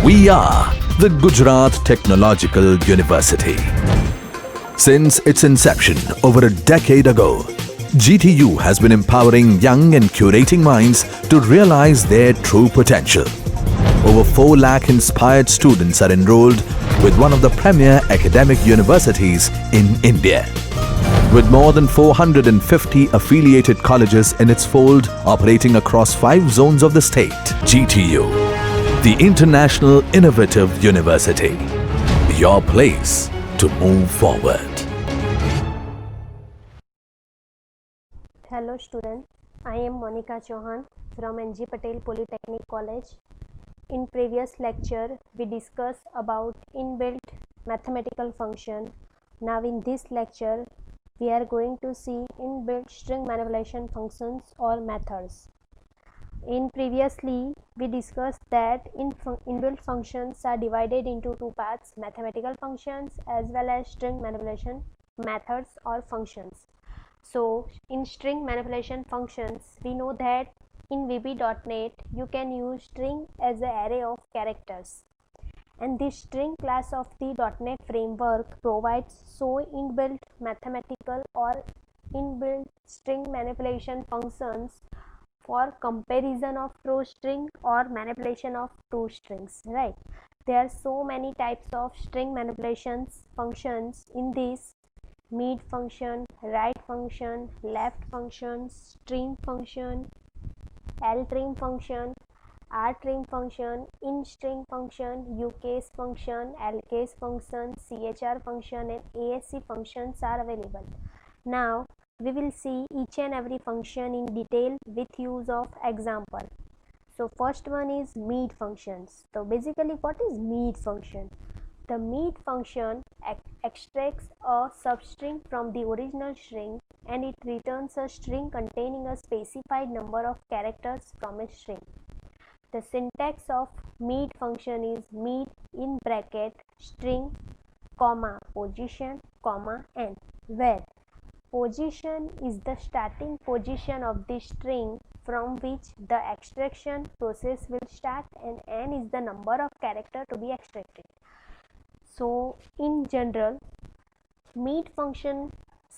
We are the Gujarat Technological University. Since its inception over a decade ago, GTU has been empowering young and curating minds to realize their true potential. Over 4 lakh inspired students are enrolled with one of the premier academic universities in India. With more than 450 affiliated colleges in its fold operating across 5 zones of the state, GTU, the International Innovative University, your place to move forward. Hello students, I am Monica Chauhan from NG Patel Polytechnic College. In previous lecture, we discussed about inbuilt mathematical function. Now in this lecture, we are going to see inbuilt string manipulation functions or methods. In previously, we discussed that inbuilt functions are divided into 2 parts, mathematical functions as well as string manipulation methods or functions. So in string manipulation functions, we know that in VB.NET you can use string as an array of characters, and this string class of the .NET framework provides so inbuilt mathematical or inbuilt string manipulation functions for comparison of toString or manipulation of 2 strings, right? There are so many types of string manipulations functions in this: mid function, right function, left function, string function, ltrim function, rtrim function, instring function, ucase function, lcase function, chr function and asc functions are available. Now we will see each and every function in detail with use of example. So first one is mid functions. So basically, what is mid function? The mid function extracts a substring from the original string and it returns a string containing a specified number of characters from a string. The syntax of mid function is mid in bracket string comma position comma n, where position is the starting position of the string from which the extraction process will start and n is the number of characters to be extracted. So in general, mid function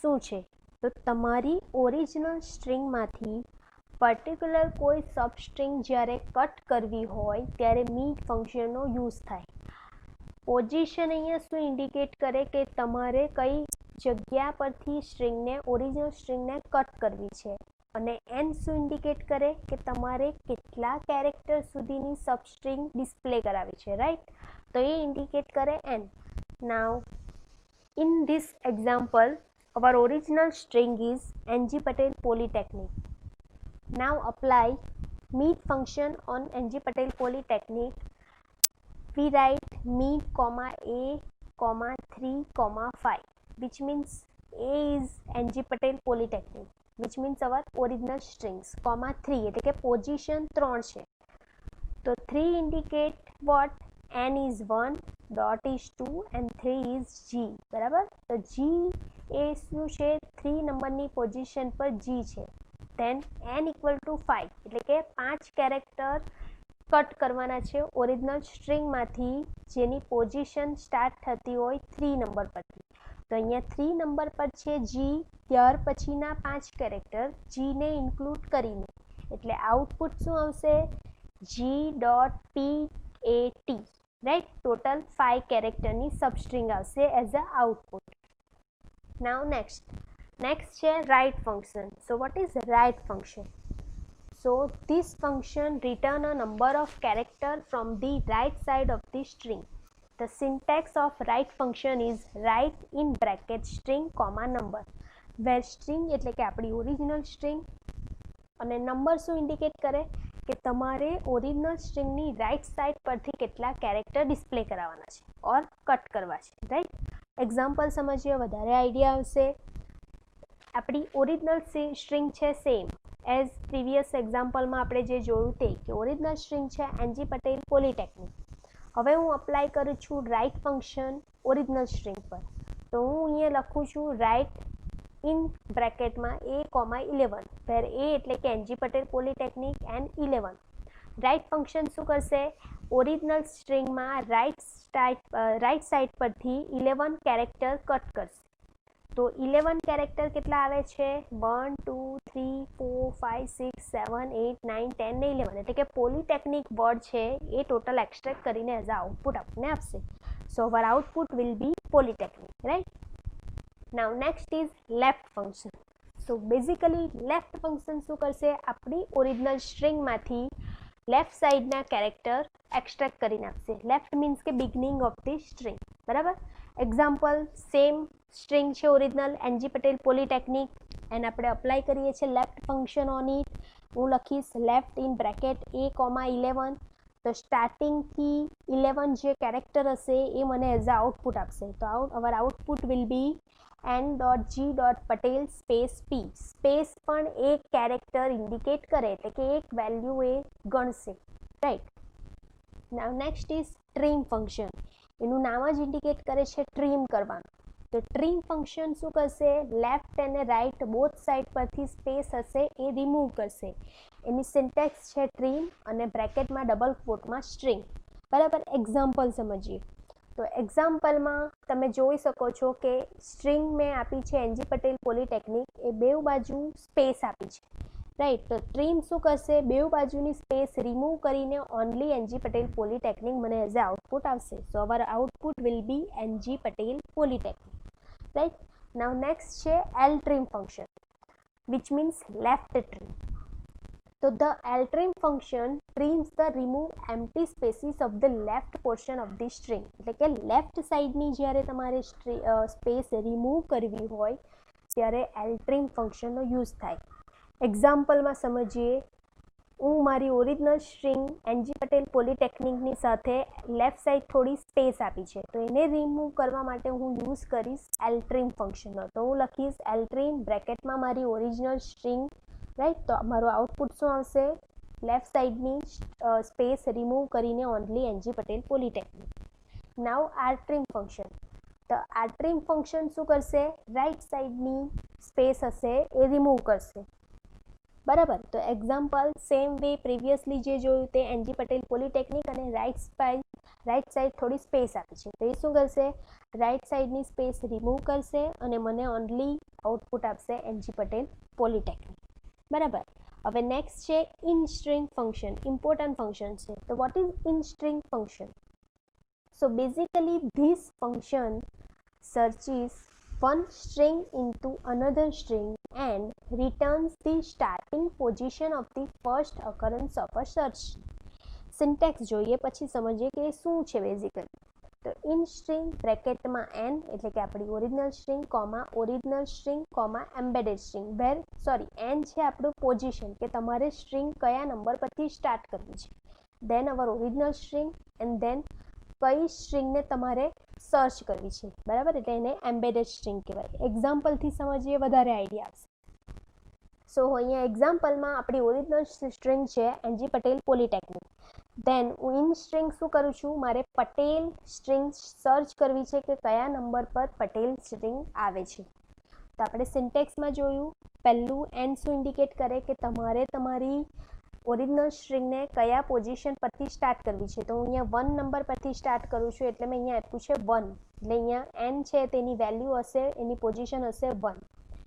શું છે? તો તમારી original સ્ટ્રિંગમાંથી particular કોઈ substring જ્યારે cut કરવી હોય ત્યારે mid ફંક્શનનો યુઝ થાય. પોઝિશન અહીંયા શું ઇન્ડિકેટ કરે કે તમારે કઈ જગ્યા પરથી સ્ટ્રિંગને ઓરિજિનલ સ્ટ્રિંગને કટ કરવી છે, અને એન શું ઇન્ડિકેટ કરે કે તમારે કેટલા કેરેક્ટર સુધીની સબસ્ટ્રિંગ ડિસ્પ્લે કરાવી છે, રાઈટ? તો એ ઇન્ડિકેટ કરે N. Now in this example, our original string is NG Patel Polytechnic. Now apply mid function on NG Patel Polytechnic. We write mid comma a comma 3 comma 5, which means a is NG Patel Polytechnic, which means our original strings, comma 3 એટલે કે position 3 છે. તો 3 indicate what? n is 1, dot is 2 and 3 is g, બરાબર? તો g એ શું છે? 3 નંબરની position પર g છે. then n equal to 5 એટલે કે 5 કેરેક્ટર કટ કરવાના છે ઓરિજિનલ સ્ટ્રિંગમાંથી જેની પોઝિશન સ્ટાર્ટ થતી હોય 3 નંબર પરથી. તો અહીંયા 3 નંબર પર છે g, ત્યાર પછીના 5 કેરેક્ટર g ને ઇન્ક્લુડ કરીને, એટલે આઉટપુટ શું આવશે? g.pat, right? Total 5 character ની substring આવશે as a output. Now next છે write function. So what is write function? So this function return a number of character from the right side of the string. The syntax of write function is write in bracket string comma number, where string એટલે કે આપણી original string અને number શું indicate કરે કે તમારે original સ્ટ્રિંગની right side પરથી કેટલા કેરેક્ટર ડિસ્પ્લે કરાવવાના છે ઓર કટ કરવા છે, રાઈટ? એક્ઝામ્પલ સમજીએ, વધારે આઈડિયા આવશે. આપણી ઓરિજિનલ સ્ટ્રિંગ છે સેમ એઝ પ્રીવિયસ એક્ઝામ્પલમાં આપણે જે જોયું તે, કે ઓરિજિનલ સ્ટ્રિંગ છે NG Patel Polytechnic. હવે હું અપ્લાય કરું છું રાઇટ ફંક્શન ઓરિજિનલ સ્ટ્રિંગ પર. તો હું અહીંયા લખું છું રાઇટ in bracket માં a, 11, where a એટલે કે NG Patel Polytechnic and 11. Right function શું કરશે, ઓરિજિનલ સ્ટ્રિંગમાં રાઇટ સાઇડ પરથી 11 કેરેક્ટર કટ કરશે. તો 11 કેરેક્ટર કેટલા આવે છે, 1 2 3 4 5 6 7 8 9 10 ને 11, એટલે કે પોલિટેકનિક વર્ડ છે એ ટોટલ એક્સટ્રેક્ટ કરીને એઝ અ આઉટપુટ આપણને આપશે. So our output will be polytechnic, right. Now next is left function. So basically left function શું કરશે, આપણી ઓરિજિનલ સ્ટ્રિંગમાંથી લેફ્ટ સાઇડના કેરેક્ટર એક્સટ્રેક્ટ કરીને આપશે. લેફ્ટ મીન્સ કે બિગનિંગ ઓફ ધી સ્ટ્રિંગ, બરાબર. એક્ઝામ્પલ સેમ સ્ટ્રિંગ છે ઓરિજિનલ એનજી પટેલ પોલિટેકનિક, એને આપણે અપ્લાય કરીએ છીએ લેફ્ટ ફંક્શન ઓન ઇટ. હું લખીશ લેફ્ટ ઇન બ્રેકેટ a, 11. તો સ્ટાર્ટિંગથી 11 જે કેરેક્ટર હશે એ મને એઝ અ આઉટપુટ આપશે. તો our output will be n.g.patel space p. Space પણ એક કેરેક્ટર ઇન્ડિકેટ કરે, એટલે કે એક વેલ્યુ એ ગણશે, right. Now next is trim function. એનું નામ જ ઇન્ડિકેટ કરે છે ટ્રીમ કરવાનું. તો ટ્રીમ ફંક્શન શું કરશે, લેફ્ટ અને રાઇટ બોથ સાઇડ પરથી સ્પેસ હશે એ રિમૂવ કરશે. એની સિન્ટેક્સ છે ટ્રીમ અને બ્રેકેટમાં ડબલ ક્વોટમાં સ્ટ્રિંગ, બરાબર. એક્ઝામ્પલ સમજીએ. તો એક્ઝામ્પલમાં તમે જોઈ શકો છો કે સ્ટ્રિંગ મેં આપી છે એનજી પટેલ પોલિટેકનિક, એ બેઉ બાજુ સ્પેસ આપી છે, રાઈટ. તો ટ્રીમ શું કરશે, બેઉ બાજુની સ્પેસ રિમૂવ કરીને ઓનલી એનજી પટેલ પોલિટેકનિક મને એઝ અ આઉટપુટ આવશે. So our output will be NG Patel polytechnic, right. Now next છે L trim function, which means left trim. તો the L trim function trims the remove empty spaces of the left portion of the string. એટલે કે left સાઇડની જ્યારે તમારે space remove કરવી હોય ત્યારે L trim ફંક્શનનો યુઝ થાય. એક્ઝામ્પલમાં સમજીએ. હું મારી ઓરિજિનલ સ્ટ્રિંગ એનજી પટેલ પોલિટેકનિકની સાથે લેફ્ટ સાઇડ થોડી સ્પેસ આપી છે, તો એને રિમૂવ કરવા માટે હું યુઝ કરીશ એલ ટ્રીમ ફંક્શનનો. તો હું લખીશ એલ ટ્રીમ બ્રેકેટમાં મારી ઓરિજિનલ સ્ટ્રિંગ, રાઈટ. તો મારું આઉટપુટ શું આવશે, લેફ્ટ સાઇડની સ્પેસ રિમૂવ કરીને ઓનલી એનજી પટેલ પોલિટેકનિક. નાઉ આર ટ્રીમ ફંક્શન. તો આર ટ્રીમ ફંક્શન શું કરશે, રાઇટ સાઇડની સ્પેસ હશે એ રિમૂવ કરશે, બરાબર. તો એક્ઝામ્પલ સેમ વે પ્રીવિયસલી જે જોયું તે એનજી પટેલ પોલિટેકનિક અને રાઇટ સાઇડ થોડી સ્પેસ આપી છે, તો એ શું કરશે, રાઇટ સાઇડની સ્પેસ રિમૂવ કરશે અને મને ઓનલી આઉટપુટ આપશે એનજી પટેલ પોલિટેકનિક, બરાબર. હવે નેક્સ્ટ છે in string function. Important function છે. તો what is in string function? So basically this function searches one string into another string and returns the starting position of the first occurrence of a search. Syntax જોઈએ પછી સમજીએ કે શું છે basically. તો in string બ્રેકેટમાં n એટલે કે આપણી original string comma embedded string where n છે આપણું પોઝિશન કે તમારે સ્ટ્રિંગ કયા નંબર પરથી સ્ટાર્ટ કરવી છે, દેન અવર ઓરિજિનલ સ્ટ્રિંગ એન્ડ દેન કઈ સ્ટ્રિંગને તમારે સર્ચ કરવી છે, બરાબર. એટલે એને એમ્બેડેડ સ્ટ્રિંગ કહેવાય. એક્ઝામ્પલથી સમજીએ વધારે આઈડિયા આવશે. સો અહીંયા એક્ઝામ્પલમાં આપણી ઓરિજિનલ સ્ટ્રિંગ છે એનજી પટેલ પોલિટેકનિક. દેન હું ઇન સ્ટ્રિંગ શું કરું છું, મારે પટેલ સ્ટ્રિંગ સર્ચ કરવી છે કે કયા નંબર પર પટેલ સ્ટ્રિંગ આવે છે. તો આપણે સિન્ટેક્સમાં જોયું, પહેલું એન શું ઇન્ડિકેટ કરે કે તમારે તમારી ઓરિજિનલ સ્ટ્રિંગને કયા પોઝિશન પરથી સ્ટાર્ટ કરવી છે. તો હું અહીંયા 1 નંબર પરથી સ્ટાર્ટ કરું છું એટલે મેં અહીંયા આપ્યું છે 1, એટલે અહીંયા n છે તેની વેલ્યુ હશે, એની પોઝિશન હશે 1,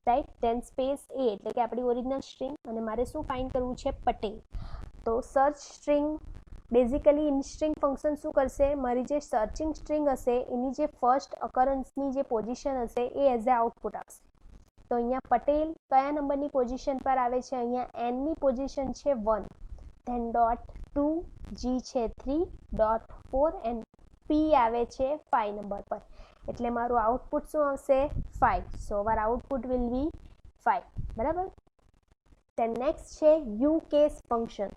રાઈટ. દેન સ્પેસ a એટલે કે આપણી ઓરિજિનલ સ્ટ્રિંગ અને મારે શું ફાઇન્ડ કરવું છે, પટેલ. તો search string basically in string function શું કરશે, મારી જે સર્ચિંગ સ્ટ્રિંગ હશે એની જે ફર્સ્ટ અકરન્સની જે પોઝિશન હશે એ એઝ અ આઉટપુટ આપશે. તો અહીંયા પટેલ કયા નંબરની પોઝિશન પર આવે છે, અહીંયા n ની પોઝિશન છે 1, ધેન ડોટ 2, g છે 3, ડોટ 4 એન્ડ p આવે છે 5 નંબર પર. એટલે મારું આઉટપુટ શું આવશે, 5. સો અવર આઉટપુટ વિલ બી 5, બરાબર. ધેન નેક્સ્ટ છે U case function.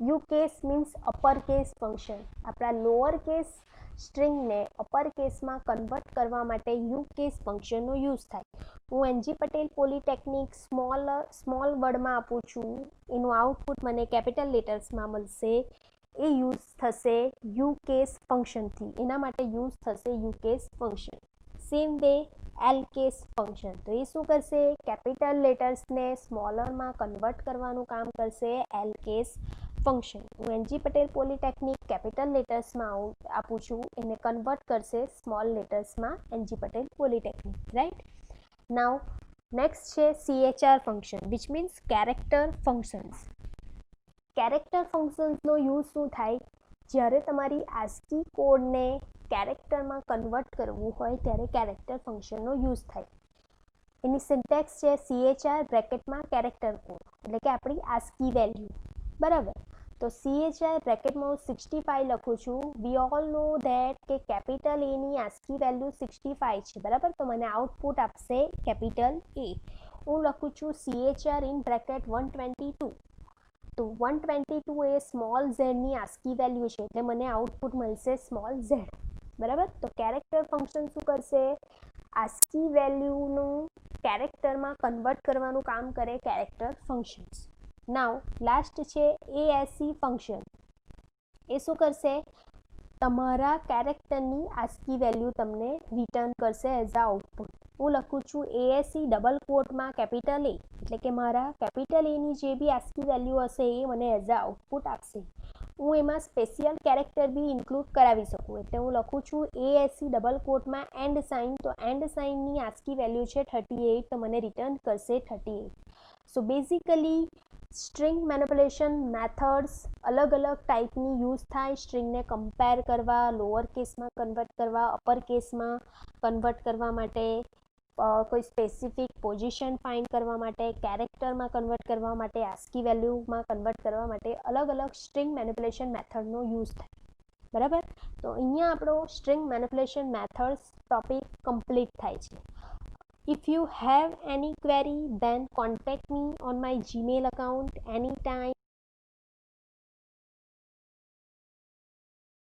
U case means upper case function. આપણા લોઅર કેસ સ્ટ્રિંગને અપર કેસમાં કન્વર્ટ કરવા માટે યુ કેસ ફંક્શનનો યુઝ થાય. હું એનજી પટેલ પોલિટેકનિક સ્મોલ વર્ડમાં આપું છું, એનું આઉટપુટ મને કેપિટલ લેટર્સમાં મળશે. એ યુઝ થશે યુ કેસ ફંક્શનથી, એના માટે યુઝ થશે U case function. Same way L case function. તો એ શું કરશે, કેપિટલ લેટર્સને સ્મોલરમાં કન્વર્ટ કરવાનું કામ કરશે એલ કેસ ફંક્શન. હું એનજી પટેલ પોલિટેકનિક કેપિટલ લેટર્સમાં આપું છું, એને કન્વર્ટ કરશે સ્મોલ લેટર્સમાં NG Patel polytechnic, right. Now next છે CHR function, which means character functions. Character ફંક્શન્સનો યુઝ શું થાય? જ્યારે તમારી ASCII કોડને કેરેક્ટરમાં કન્વર્ટ કરવું હોય ત્યારે કેરેક્ટર ફંક્શનનો યુઝ થાય. એની સિન્ટેક્સ છે CHR બ્રેકેટમાં કેરેક્ટર કોડ, એટલે કે આપણી ASCII વેલ્યુ, બરાબર. તો CHR બ્રેકેટમાં હું 65 લખું છું. વી ઓલ નો ધેટ કે કેપિટલ એની ASCII વેલ્યુ 65 છે, બરાબર. તો મને આઉટપુટ આપશે કેપિટલ એ. હું લખું છું CHR ઇન બ્રેકેટ 122. તો 122 એ સ્મોલ ઝેડની ASCII વેલ્યુ છે, એટલે મને આઉટપુટ મળશે સ્મોલ ઝેડ, બરાબર. તો કેરેક્ટર ફંક્શન શું કરશે? ASCII વેલ્યુનું કેરેક્ટરમાં કન્વર્ટ કરવાનું કામ કરે કેરેક્ટર ફંક્શન્સ. નાવ લાસ્ટ છે ASC ફંક્શન. એ શું કરશે? તમારા કેરેક્ટરની ASCII વેલ્યુ તમને રિટર્ન કરશે એઝ અ આઉટપુટ. હું લખું છું ASC ડબલ કોટમાં કેપિટલ એ, એટલે કે મારા કેપિટલ એની જે બી ASCII વેલ્યુ હશે એ મને એઝ અ આઉટપુટ આપશે. હું એમાં સ્પેશિયલ કેરેક્ટર બી ઇન્ક્લુડ કરાવી શકું, એટલે હું લખું છું ASC ડબલ કોટમાં એન્ડ સાઇન. તો એન્ડ સાઇનની ASCII વેલ્યુ છે 38, તો મને રિટર્ન કરશે 38. So basically string manipulation methods અલગ અલગ ટાઈપની યુઝ થાય. સ્ટ્રિંગને કમ્પેર કરવા, લોઅર કેસમાં કન્વર્ટ કરવા, અપર કેસમાં કન્વર્ટ કરવા માટે, કોઈ સ્પેસિફિક પોઝિશન ફાઇન્ડ કરવા માટે, કેરેક્ટરમાં કન્વર્ટ કરવા માટે, ASCII વેલ્યુમાં કન્વર્ટ કરવા માટે અલગ અલગ સ્ટ્રિંગ મેનિપ્યુલેશન મેથડનો યુઝ થાય, બરાબર. તો અહીંયા આપણો string manipulation methods topic complete થાય છે. If you have any query, then contact me on my Gmail account anytime.